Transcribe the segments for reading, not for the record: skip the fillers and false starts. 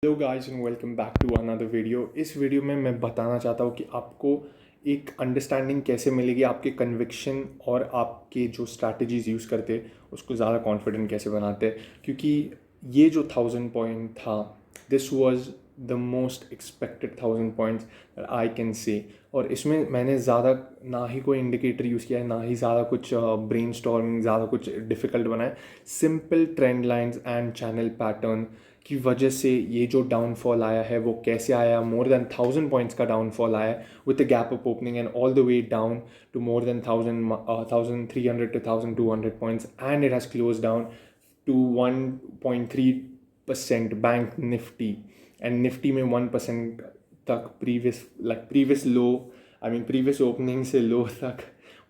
Hello guys and welcome back to another video. इस वीडियो में मैं बताना चाहता हूँ कि आपको एक अंडरस्टैंडिंग कैसे मिलेगी, आपके कन्विक्शन और आपके जो स्ट्रैटेजीज यूज़ करते हैं उसको ज़्यादा कॉन्फिडेंट कैसे बनाते हैं। क्योंकि ये जो 1000 पॉइंट था, this was the most expected 1000 points I can say. और इसमें मैंने ज़्यादा ना ही कोई इंडिकेटर यूज़ किया है, ना ही ज़्यादा कुछ ब्रेन स्टॉर्मिंग, ज़्यादा कुछ डिफ़िकल्ट बनाए। Simple trend lines and channel pattern की वजह से ये जो डाउनफॉल आया है वो कैसे आया, मोर देन 1000 पॉइंट्स का डाउनफॉल आया with the gap up opening and all the way down to more than 1300 to 1200 points and it has close down to 1.3% bank Nifty. And Nifty में 1% तक प्रीवियस लो, previous opening से लो तक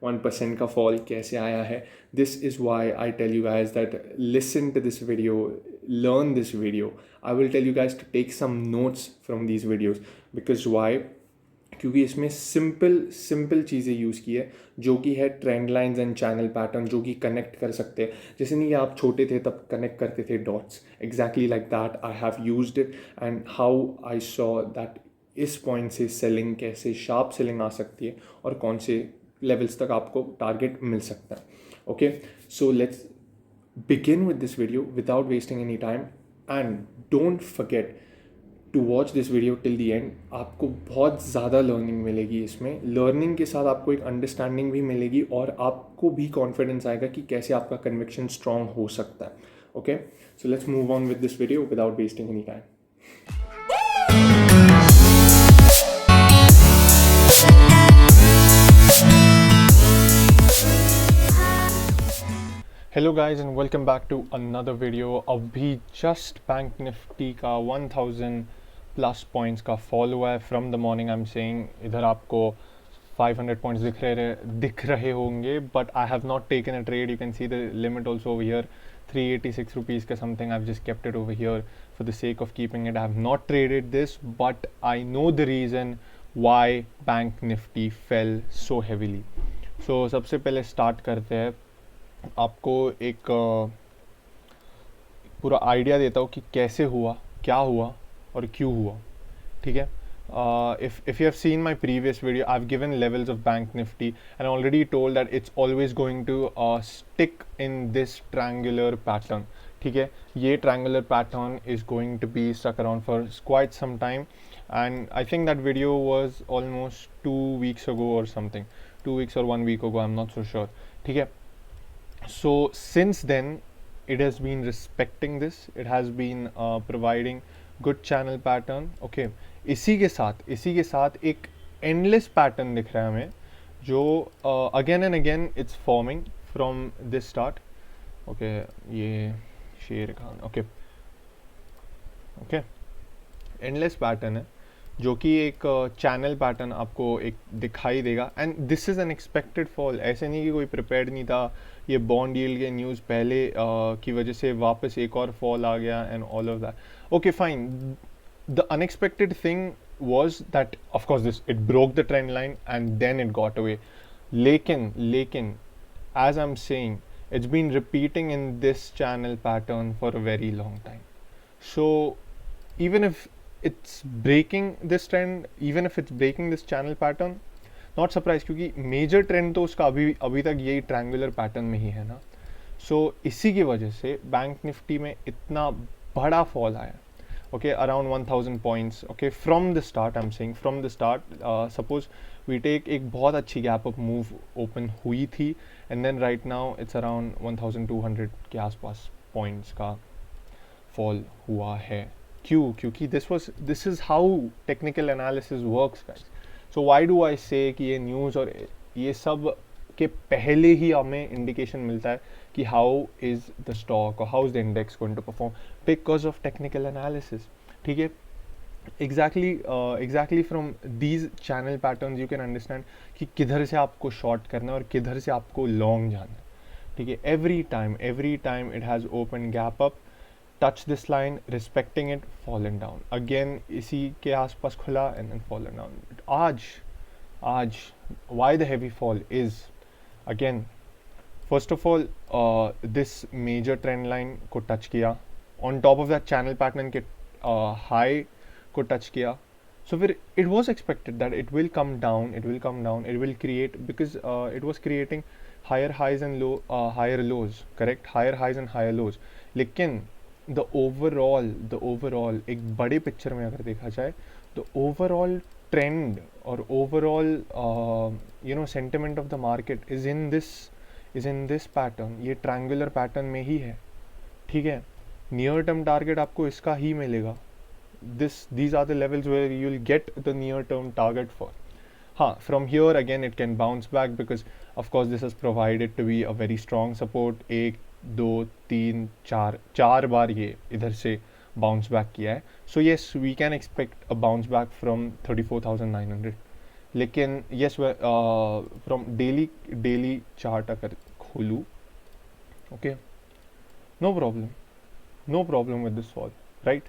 1% का fall कैसे आया है। This is why I tell you guys that listen to this video, learn this video. I will tell you guys to take some notes from these videos because why? क्योंकि इसमें simple चीज़ें use की है जो कि है trend lines and channel pattern, जो कि कनेक्ट कर सकते हैं। जैसे नहीं आप छोटे थे तब कनेक्ट करते थे dots, exactly like that I have used it and how I saw that इस पॉइंट से सेलिंग, कैसे शार्प सेलिंग आ सकती है और कौन से लेवल्स तक आपको टारगेट मिल सकता है। Okay, so let's begin with this video without wasting any time, and don't forget to watch this video till the end. आपको बहुत ज़्यादा लर्निंग मिलेगी इसमें। लर्निंग के साथ आपको एक अंडरस्टैंडिंग भी मिलेगी और आपको भी कॉन्फिडेंस आएगा कि कैसे आपका कन्विक्शन स्ट्रांग हो सकता है। Okay, so let's move on with this video without wasting any time. Hello guys and welcome back to another video. अभी जस्ट बैंक निफ्टी का 1000 प्लस पॉइंट्स का फॉल हुआ है from the morning. I am saying इधर आपको 500 पॉइंट्स दिख रहे होंगे, but I have not taken a trade. You can see the limit also over here, 386 rupees का something. I have just kept it over here for the sake of keeping it. I have not traded this, but I know the reason why bank Nifty fell so heavily. So सबसे पहले start करते हैं। आपको एक पूरा idea देता हूँ कि कैसे हुआ, क्या हुआ और क्यों हुआ। ठीक है, if you have seen my previous video, I've given levels of bank nifty and already told that it's always going to stick in this triangular pattern. ठीक है, ये triangular pattern is going to be stuck around for quite some time, and I think that video was almost 2 weeks ago or something, 2 weeks or 1 week ago, I'm not so sure. ठीक है, so since then it has been respecting this, it has been providing good channel pattern. Okay, इसी के साथ एक endless pattern दिख रहा है हमें, जो again and again it's forming from this start. Okay, ये शेर खान, okay, endless pattern है जो कि एक चैनल पैटर्न आपको एक दिखाई देगा। And this is an expected fall, ऐसे नहीं कि कोई प्रिपेयर्ड नहीं था। ये बॉन्ड यील्ड के न्यूज़ पहले की वजह से वापस एक और फॉल आ गया and all of that. Okay fine, the unexpected thing was that of course this it broke the trend line and then it got away. लेकिन as I'm saying, it's been repeating in this channel pattern for a very long time. So even if it's breaking this trend, even if it's breaking this channel pattern, not surprised, क्योंकि major trend तो उसका अभी तक यही triangular pattern में ही है ना। सो इसी की वजह से बैंक निफ्टी में इतना बड़ा फॉल आया। Okay, around 1000 points. Okay, from the start, I am saying from the start, suppose we take एक बहुत अच्छी गैप अप मूव ओपन हुई थी and then right now it's around 1200 के आसपास पॉइंट्स का फॉल हुआ है। क्यों? क्योंकि this is how technical analysis works guys. So why do I से कि ये न्यूज़ और ये सब के पहले ही हमें इंडिकेशन मिलता है कि हाउ इज़ द स्टॉक और how is the index going to perform, because of technical analysis. ठीक है, exactly from these channel patterns you can understand कि किधर से आपको शॉर्ट करना है और किधर से आपको लॉन्ग जाना है। ठीक है, every time it has open gap up, touch this line, respecting it, fallen down again, इसी के आसपास खुला and then fallen down. आज why the heavy fall is, again, first of all, this major trend line को touch किया, on top of that channel pattern के high को touch किया, so फिर it was expected that it will come down, it will create, because it was creating higher highs and higher lows, correct, higher highs and higher lows. लेकिन the overall एक बड़े picture में अगर देखा जाए तो overall trend और overall sentiment of the market is in this pattern, ये triangular pattern में ही है, ठीक है. नियर टर्म टारगेट आपको इसका ही मिलेगा. These are the levels where you'll get the near term target for. From here again it can bounce back, because of course this is provided to be a very strong support. 1 2 3 4 बार ये इधर से bounce back किया है. So yes, we can expect a bounce back from 34,900. लेकिन yes, from daily chart अगर खोलूँ, okay, no problem with this fall, right?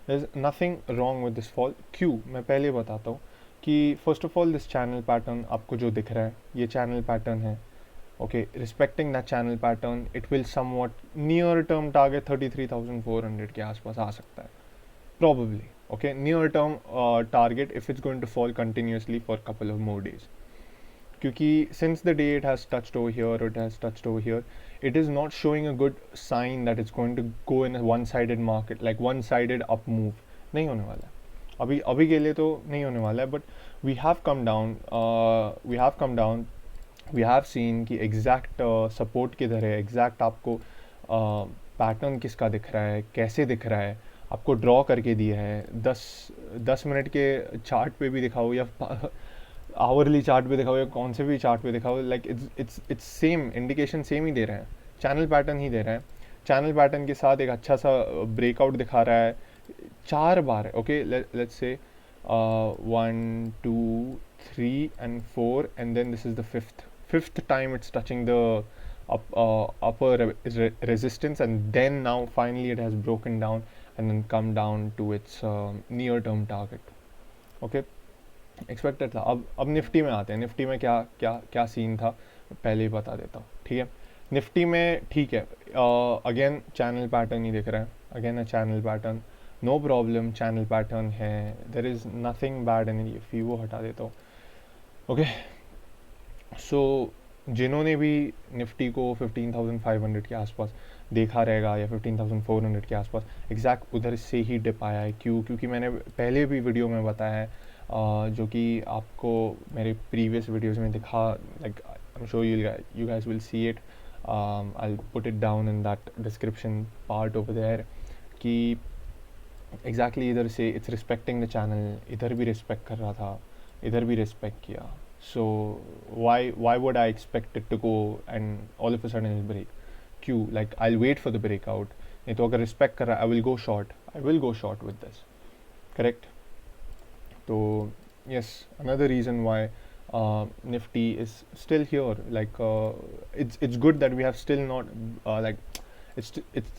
There's nothing wrong with this fall. क्यों, मैं पहले बताता हूँ कि first of all this channel pattern आपको जो दिख रहा है ये चैनल पैटर्न है, okay. Respecting that channel pattern it will somewhat near term target 33,400 के आसपास आ सकता है probably, okay. Near term target if it's going to fall continuously for a couple of more days, क्योंकि since the day it has touched over here or it has touched over here, it is not showing a good sign that it's going to go in a one-sided market, like one-sided up move. नहीं होने वाला है अभी के लिए, तो नहीं होने वाला है. But we have come down, we have seen कि exact support किधर है, exact आपको पैटर्न किसका दिख रहा है, कैसे दिख रहा है, आपको ड्रॉ करके दिया है. 10 मिनट के चार्ट पे भी दिखाओ या आवरली चार्ट पे दिखाओ या कौन से भी चार्ट पे दिखाओ, like it's same indication, same ही दे रहे हैं, चैनल पैटर्न ही दे रहे हैं. चैनल पैटर्न के साथ एक अच्छा सा ब्रेकआउट दिखा रहा है 4 बार, okay. Let's say 1 2 3 and 4, and then this is the fifth time it's touching the upper resistance, and then now finally it has broken down and then come down to its near term target, okay. Expected था. अब Nifty में आते हैं. Nifty में क्या scene था पहले ही बता देता हूँ, ठीक है. निफ्टी में ठीक है, अगेन चैनल पैटर्न ही दिख रहा है, again a channel pattern, no problem, channel pattern है, there is nothing bad in it. वो हटा देता हूँ, ओके. सो जिन्होंने भी निफ्टी को 15,500 के आसपास देखा रहेगा या 15,400 के आसपास, एग्जैक्ट उधर से ही डिप आया है. क्योंकि मैंने पहले भी वीडियो में बताया है, जो कि आपको मेरे प्रीवियस वीडियोस में दिखा, like I am sure you guys will see it, I will put it down in that description part over there, कि एग्जैक्टली इधर से इट्स रिस्पेक्टिंग द चैनल, इधर भी रिस्पेक्ट कर रहा था, इधर भी रिस्पेक्ट किया. सो why would I expect it to go and all of a sudden it'll break? क्यों, like I'll wait for the breakout. नहीं तो अगर रिस्पेक्ट कर रहा है, I will go short with this, correct? So yes, another reason why Nifty is still here, like it's good that we have still not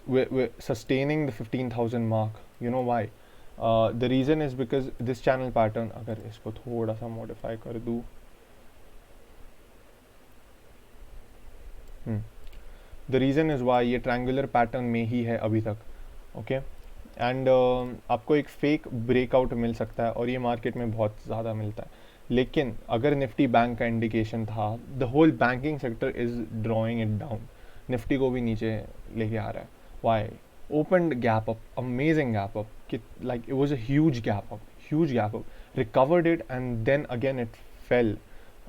we're sustaining the 15,000 mark. You know why? The reason is because this channel pattern, अगर इसको थोड़ा सा modify कर दूँ, the reason is why ये triangular pattern में ही है अभी तक, okay? एंड आपको एक फेक ब्रेकआउट मिल सकता है, और ये मार्केट में बहुत ज़्यादा मिलता है. लेकिन अगर निफ्टी बैंक का इंडिकेशन था, the whole banking sector is drawing it down, Nifty को भी नीचे लेके आ रहा है. Why? Open gap up, amazing gap up, कि like it was a huge gap up, recovered it and then again it fell.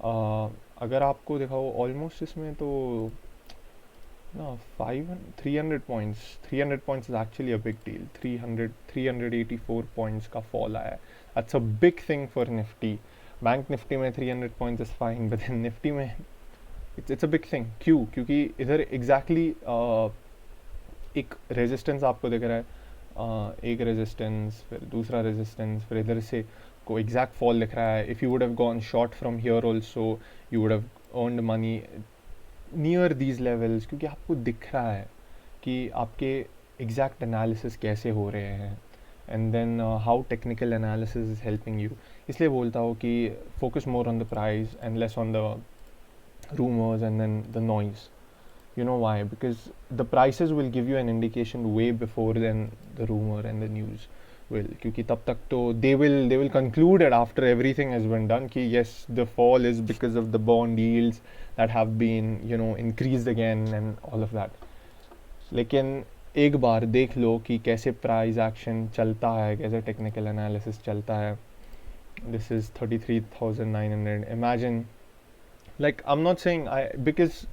अगर आपको दिखाओ ऑलमोस्ट इसमें तो no 300 points is actually a big deal. 384 points का fall आया है. That's a big thing for Nifty. Bank Nifty में 300 points is fine, but then Nifty में it's a big thing. क्यों? क्योंकि इधर exactly एक resistance आपको दिख रहा है, एक resistance, फिर दूसरा resistance, फिर इधर से को exact fall दिख रहा है. If you would have gone short from here also, you would have earned money near these levels, क्योंकि आपको दिख रहा है कि आपके एग्जैक्ट एनालिसिस कैसे हो रहे हैं, and then how technical analysis is helping you. इसलिए बोलता हूँ कि focus more on the price and less on the rumours and then the noise. You know why? Because the prices will give you an indication way before than the rumor and the news. will, क्योंकि तब तक तो they will conclude it after everything has been done कि yes, the fall is because of the bond yields that have been increased again and all of that. लेकिन एक बार देख लो कि कैसे प्राइस एक्शन चलता है, कैसे टेक्निकल एनालिसिस चलता है. This is 33,900. Imagine, like I am not saying I, because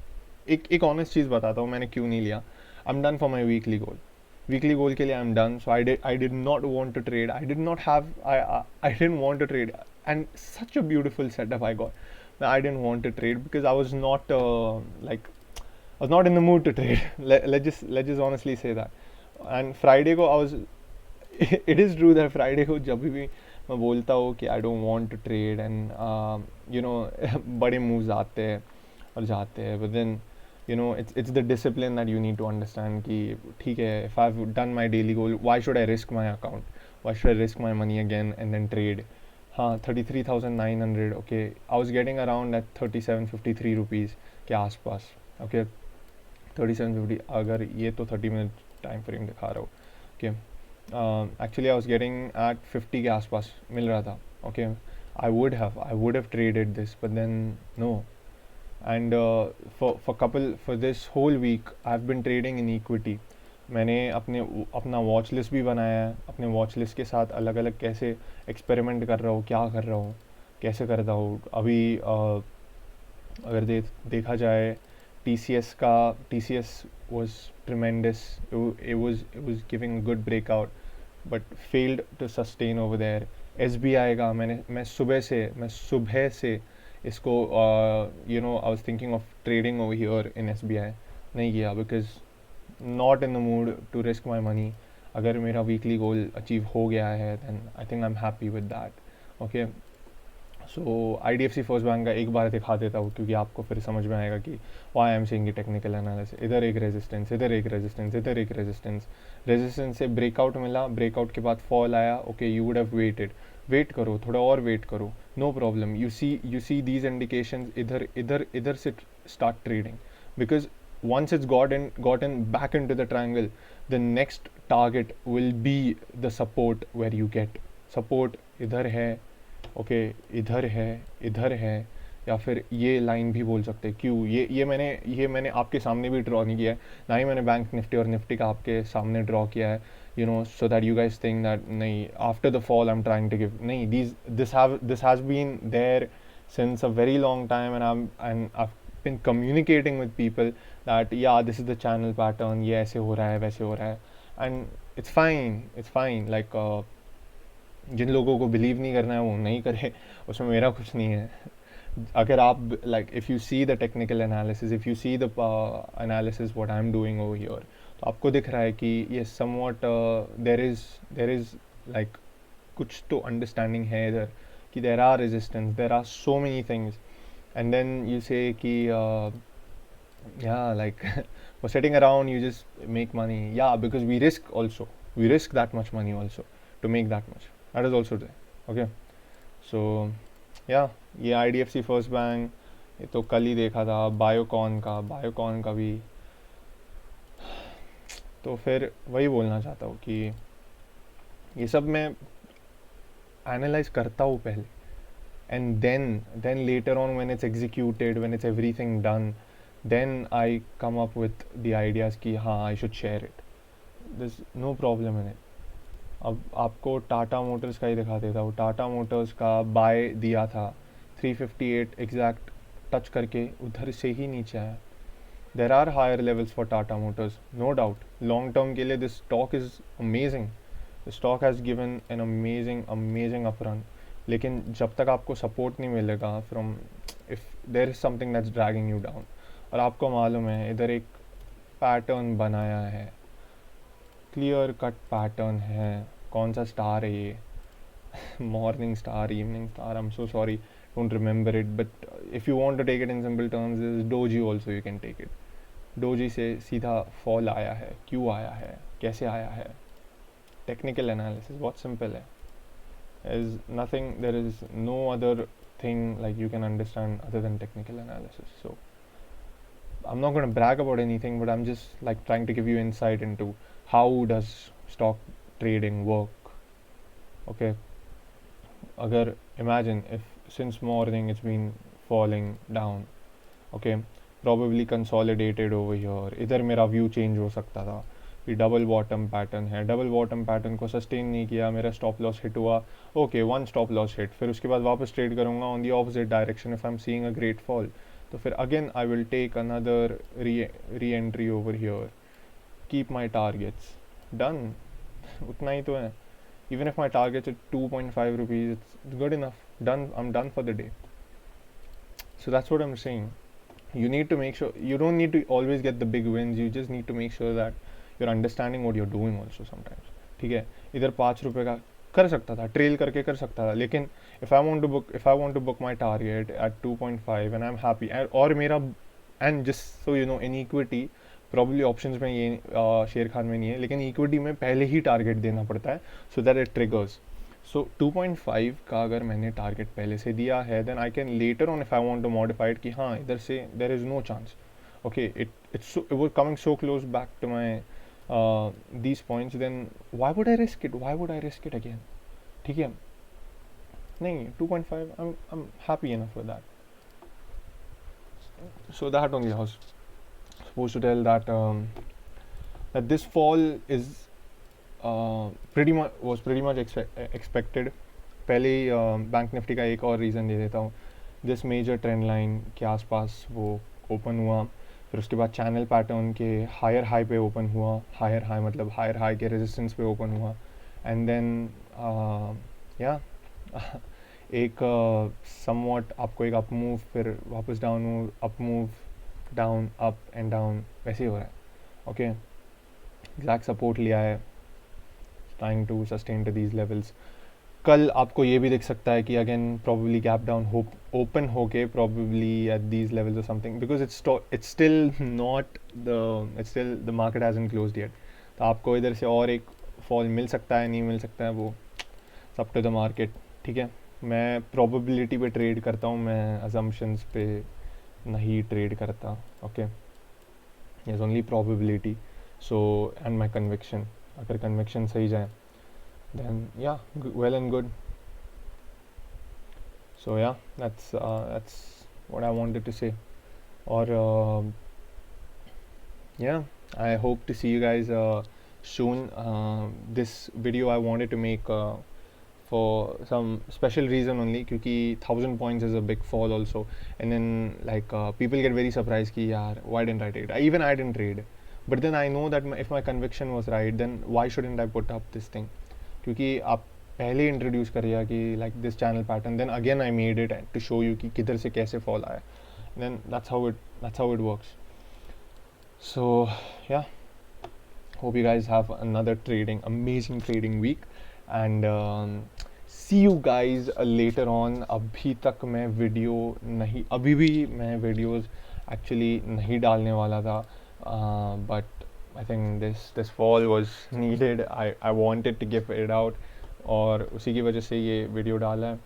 एक ऑनेस्ट चीज़ बताता हूँ मैंने क्यों नहीं लिया. I am done for my weekly goal के लिए I am done. So I did not want to trade. I did not have I didn't want to trade and such a beautiful setup I got. I didn't want to trade because I was not I was not in the mood to trade. Let's just honestly say that. And Friday को I was it is true that Friday को जब भी मैं बोलता हूँ कि I don't want to trade and बड़े moves आते हैं और जाते हैं, but then it's the discipline that you need to understand कि ठीक है, if I've done my daily goal, why should I risk my account, why should I risk my money again and then trade. हाँ, 33,900. Okay, I was getting around at 3753 rupees के आसपास. Okay, 3750. अगर ये तो 30 minute time frame दिखा रहा हूँ. Okay, actually I was getting at 50 के आसपास मिल रहा था. Okay, I would have traded this, but then no. And for this whole week I have been trading in equity. मैंने अपना वॉच लिस्ट भी बनाया है. अपने वॉच लिस्ट के साथ अलग अलग कैसे एक्सपेरिमेंट कर रहा हूँ, क्या कर रहा हूँ, कैसे करता हूँ. अभी अगर देखा जाए T C S was tremendous. it was giving a good breakout but failed to sustain over there. SBI का मैं सुबह से इसको I was thinking of trading over here in SBI. नहीं किया because not in the mood to risk my money. अगर मेरा weekly goal achieve हो गया है then I think I'm happy with that. okay, so IDFC first bank का एक बार दिखा देता हूँ क्योंकि आपको फिर समझ में आएगा कि why I'm saying technical analysis. इधर एक रेजिस्टेंस, इधर एक रेजिस्टेंस, इधर एक रेजिस्टेंस से ब्रेकआउट मिला. ब्रेकआउट के बाद फॉल आया. Okay, you would have wait करो, थोड़ा और वेट करो, no problem. You see these indications. इधर से start trading because once it's gotten back into the triangle, the next target will be the support where you get support. इधर है, okay, इधर है, या फिर ये लाइन भी बोल सकते हैं. क्यों ये मैंने आपके सामने भी ड्रॉ नहीं किया है, ना ही मैंने बैंक निफ्टी और निफ्टी का आपके सामने ड्रॉ किया है, so that you guys think that नहीं, after the fall I'm trying to give. नहीं, this has been there since a very long time, and I've been communicating with people that yeah, this is the channel pattern, ये ऐसे हो रहा है, वैसे हो रहा है, and it's fine. Like जिन लोगों को बिलीव नहीं करना है वो नहीं करे, उसमें मेरा कुछ नहीं है. अगर आप like if you see the technical analysis, if you see the analysis what I'm doing over here, तो आपको दिख रहा है कि ये somewhat there is like कुछ तो understanding है इधर कि there are resistance, there are so many things, and then you say कि yeah, like for sitting around you just make money. Yeah, because we risk that much money also to make that much. That is also there. Okay, so yeah, ये IDFC first bank, ये तो कल ही देखा था. Biocon का भी. तो फिर वही बोलना चाहता हूँ कि ये सब मैं एनालाइज करता हूँ पहले, and then later on when it's executed, when it's everything done, then I come up with the ideas कि हाँ, I should share it. There's no problem in it. अब आपको टाटा मोटर्स का ही दिखा देता हूँ. टाटा मोटर्स का बाय दिया था 358 एग्जैक्ट टच करके, उधर से ही नीचे आया. There are higher levels for Tata Motors, no doubt. Long term के लिए this stock is amazing. The stock has given an amazing up run. लेकिन जब तक आपको सपोर्ट नहीं मिलेगा from, if there is something that's dragging you down, और आपको मालूम है इधर एक पैटर्न बनाया है, क्लियर कट पैटर्न है. कौन सा स्टार है ये? Morning star, evening star, I am so sorry, don't remember it, but if you want to take it in simple terms, is Doji also you can take it. Doji से सीधा fall आया है. क्यों आया है, कैसे आया है? टेक्निकल एनालिसिस बहुत सिंपल है. there is no other thing like you can understand other than technical analysis. So I'm not going to brag about anything, but I'm just like trying to give you insight into how does stock trading work. Okay, अगर imagine if since morning it's been falling down, okay, probably consolidated over here, इधर मेरा view change हो सकता था कि double bottom pattern है, double bottom pattern को sustain नहीं किया, मेरा स्टॉप लॉस हिट हुआ, okay one stop loss hit, फिर उसके बाद वापस ट्रेड करूँगा on the opposite direction if I am seeing a great fall, तो फिर again I will take another re entry over here, keep my targets done, उतना ही तो है. Even if my target's at 2.5 rupees, it's good enough. Done. I'm done for the day. So that's what I'm saying. You need to make sure you don't need to always get the big wins. You just need to make sure that you're understanding what you're doing also sometimes. ठीक है, इधर 5 रुपए का कर सकता था, trail करके कर सकता था, लेकिन if I want to book my target at 2.5 and I'm happy और मेरा and just so you know in equity probably options में ये शेयर खान में नहीं है, लेकिन इक्विटी में पहले ही टारगेट देना पड़ता है so that it triggers. So 2.5 का अगर मैंने टारगेट पहले से दिया है then I can later on if I want to modify it कि हाँ इधर से there is no chance, okay it was coming so close back to my these points, then why would I risk it again. ठीक है, नहीं 2.5 I am happy enough with that. So that only how supposed to tell that that this fall is pretty much expected. पहले bank Nifty का एक और reason दे देता हूँ. This major trend line के आसपास वो ओपन हुआ, फिर उसके बाद चैनल पैटर्न के हायर हाई पे ओपन हुआ, हायर हाई मतलब हायर हाई के रेजिस्टेंस पे ओपन हुआ, एंड देन या एक समवॉट आपको एक अप मूव, फिर वापस down move, up move, down up and down, वैसे ही हो रहा है. ओके, एग्जैक्ट सपोर्ट लिया है, trying to sustain to these levels. कल आपको ये भी दिख सकता है कि again probably gap down open होके प्रॉबेबली एट दीज लेवल्स और something, because it's still the market hasn't closed yet. तो आपको इधर से और एक फॉल मिल सकता है, नहीं मिल सकता है, वो सब टू द मार्केट. ठीक है, मैं प्रोबेबिलिटी पे ट्रेड करता हूँ, मैं अजम्पशंस पे नहीं ट्रेड करता. Okay, is only probability. So and my conviction, अगर कन्विक्शन सही जाए देन या वेल एंड गुड. सो या that's what I wanted to say. और yeah, I hope to see you guys soon. This video I wanted to make for some special reason only, क्योंकि 1000 points is a big fall also, and then like people get very surprised कि यार why didn't I trade? Even I didn't trade, but then I know that if my conviction was right, then why shouldn't I put up this thing? क्योंकि आप पहले introduce करिए कि like this channel pattern, then again I made it to show you कि किधर से कैसे fall आया, then that's how it works. So yeah, hope you guys have another amazing trading week, and see you guys later on. अभी तक मैं अभी भी मैं वीडियोस एक्चुअली नहीं डालने वाला था, but I think this fall was needed. I wanted to give it out, और उसी की वजह से ये वीडियो डाला है.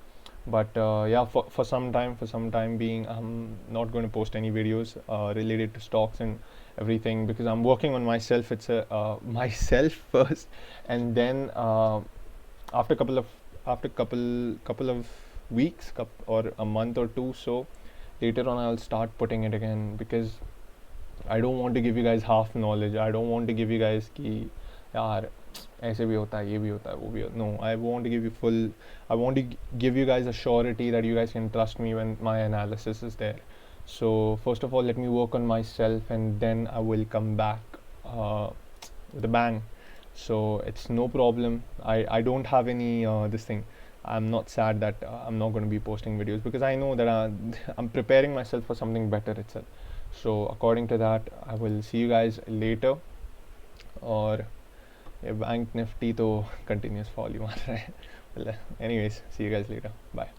But yeah, for some time being, I'm not going to post any videos related to stocks and everything, because I'm working on myself. It's myself first, and then after couple of weeks or a month or two, so later on I'll start putting it again, because I don't want to give you guys half knowledge. I don't want to give you guys कि यार ऐसे भी होता है, ये भी होता है, वो भी होता है. No, I want to give you I want to give you guys a surety that you guys can trust me when my analysis is there. So first of all, let me work on myself, and then I will come back with a bang. So it's no problem. I don't have any this thing. I'm not sad that I'm not going to be posting videos, because I know that I'm preparing myself for something better itself. So according to that, I will see you guys later. और ये bank Nifty तो continuous fall ही मार रहा है. Anyways, see you guys later. Bye.